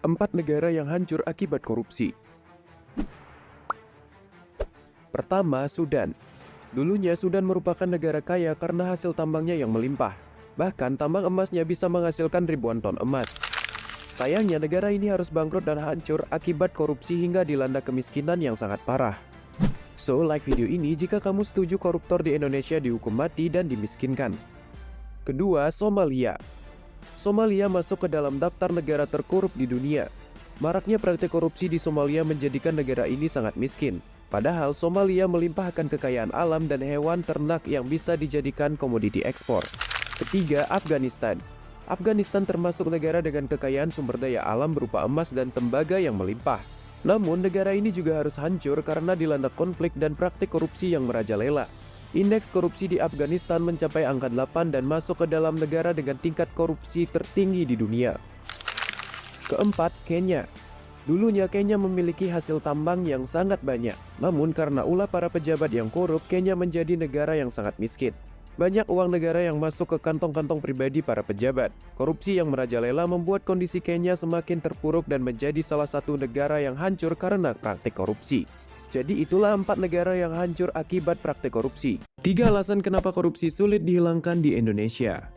4 negara yang hancur akibat korupsi. Pertama, Sudan. Dulunya Sudan merupakan negara kaya karena hasil tambangnya yang melimpah. Bahkan tambang emasnya bisa menghasilkan ribuan ton emas. Sayangnya negara ini harus bangkrut dan hancur akibat korupsi hingga dilanda kemiskinan yang sangat parah. So, like video ini jika kamu setuju koruptor di Indonesia dihukum mati dan dimiskinkan. Kedua, Somalia. Somalia masuk ke dalam daftar negara terkorup di dunia. Maraknya praktik korupsi di Somalia menjadikan negara ini sangat miskin. Padahal Somalia melimpahkan kekayaan alam dan hewan ternak yang bisa dijadikan komoditi ekspor. Ketiga, Afghanistan. Afghanistan termasuk negara dengan kekayaan sumber daya alam berupa emas dan tembaga yang melimpah. Namun negara ini juga harus hancur karena dilanda konflik dan praktik korupsi yang merajalela. Indeks korupsi di Afghanistan mencapai angka 8 dan masuk ke dalam negara dengan tingkat korupsi tertinggi di dunia. Keempat, Kenya. Dulunya Kenya memiliki hasil tambang yang sangat banyak. Namun karena ulah para pejabat yang korup, Kenya menjadi negara yang sangat miskin. Banyak uang negara yang masuk ke kantong-kantong pribadi para pejabat. Korupsi yang merajalela membuat kondisi Kenya semakin terpuruk dan menjadi salah satu negara yang hancur karena praktik korupsi. Jadi itulah 4 negara yang hancur akibat praktik korupsi. 3 alasan kenapa korupsi sulit dihilangkan di Indonesia.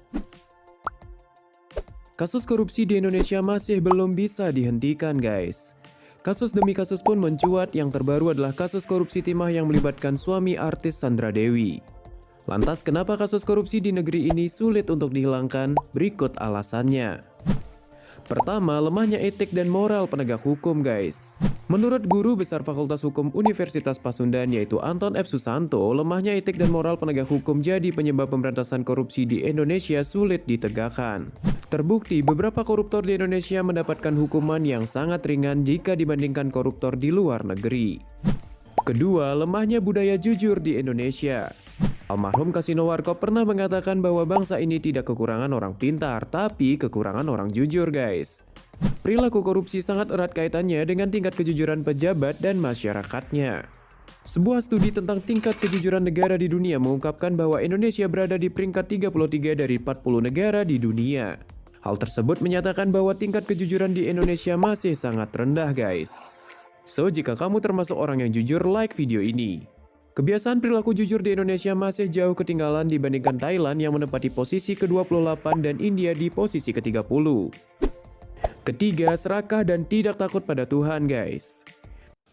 Kasus korupsi di Indonesia masih belum bisa dihentikan, guys. Kasus demi kasus pun mencuat. Yang terbaru adalah kasus korupsi timah yang melibatkan suami artis Sandra Dewi. Lantas kenapa kasus korupsi di negeri ini sulit untuk dihilangkan? Berikut alasannya. Pertama, lemahnya etik dan moral penegak hukum, guys. Menurut Guru Besar Fakultas Hukum Universitas Pasundan yaitu Anton F. Susanto, lemahnya etik dan moral penegak hukum jadi penyebab pemberantasan korupsi di Indonesia sulit ditegakkan. Terbukti beberapa koruptor di Indonesia mendapatkan hukuman yang sangat ringan jika dibandingkan koruptor di luar negeri. Kedua, lemahnya budaya jujur di Indonesia. Almarhum Kasino Warkop pernah mengatakan bahwa bangsa ini tidak kekurangan orang pintar, tapi kekurangan orang jujur, guys. Perilaku korupsi sangat erat kaitannya dengan tingkat kejujuran pejabat dan masyarakatnya. Sebuah studi tentang tingkat kejujuran negara di dunia mengungkapkan bahwa Indonesia berada di peringkat 33 dari 40 negara di dunia. Hal tersebut menyatakan bahwa tingkat kejujuran di Indonesia masih sangat rendah, guys. So, jika kamu termasuk orang yang jujur, like video ini. Kebiasaan perilaku jujur di Indonesia masih jauh ketinggalan dibandingkan Thailand yang menempati posisi ke-28 dan India di posisi ke-30. Ketiga, serakah dan tidak takut pada Tuhan, guys.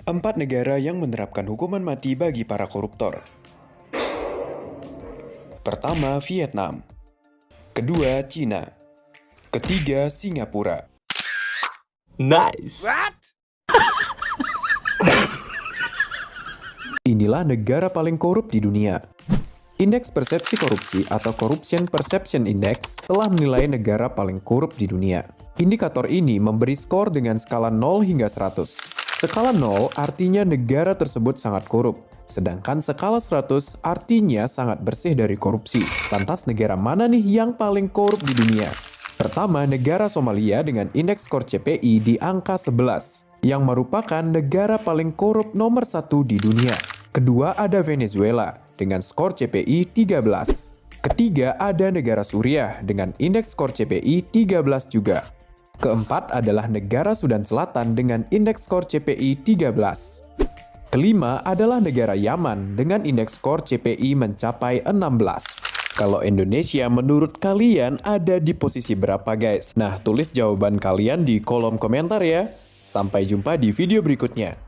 4 negara yang menerapkan hukuman mati bagi para koruptor. Pertama, Vietnam. Kedua, Cina. Ketiga, Singapura. Nice. Inilah negara paling korup di dunia. Indeks persepsi korupsi atau Corruption Perception Index telah menilai negara paling korup di dunia. Indikator ini memberi skor dengan skala 0 hingga 100. Skala 0 artinya negara tersebut sangat korup, sedangkan skala 100 artinya sangat bersih dari korupsi. Lantas negara mana nih yang paling korup di dunia? Pertama, negara Somalia dengan indeks skor CPI di angka 11, yang merupakan negara paling korup nomor 1 di dunia. Kedua ada Venezuela dengan skor CPI 13. Ketiga ada negara Suriah dengan indeks skor CPI 13 juga. Keempat adalah negara Sudan Selatan dengan indeks skor CPI 13. Kelima adalah negara Yaman dengan indeks skor CPI mencapai 16. Kalau Indonesia menurut kalian ada di posisi berapa, guys? Nah, tulis jawaban kalian di kolom komentar ya. Sampai jumpa di video berikutnya.